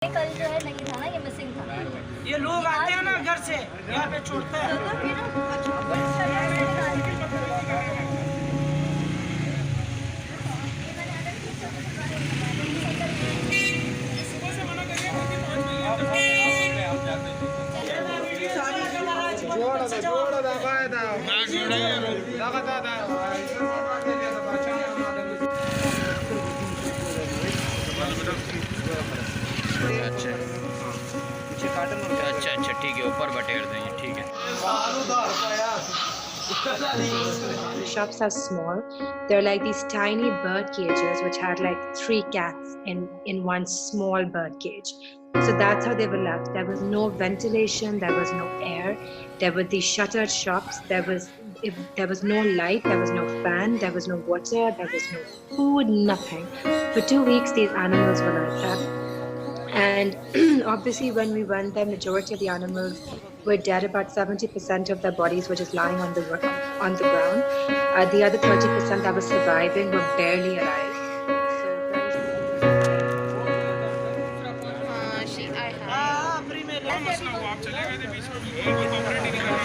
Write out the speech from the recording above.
कल जो है नहीं था ना, ये मिसिंग था। ये लोग आते हैं ना घर से यहाँ पे छोड़ते हैं। अच्छा अच्छा ठीक है, ऊपर बटेर देंगे, ठीक है। The shops are small. They're like these tiny bird cages which had like 3 cats in one small bird cage. So that's how they were left. There was no ventilation, there was no air. There were these shuttered shops. There was no light, there was no fan, there was no water, there was no food, nothing. For 2 weeks these animals were like that. And obviously when we went there, majority of the animals were dead. About 70% of their bodies were just lying on the ground. The other 30% that were surviving were barely alive. हाँ free में मसला हुआ, आप चले गए थे बीच में।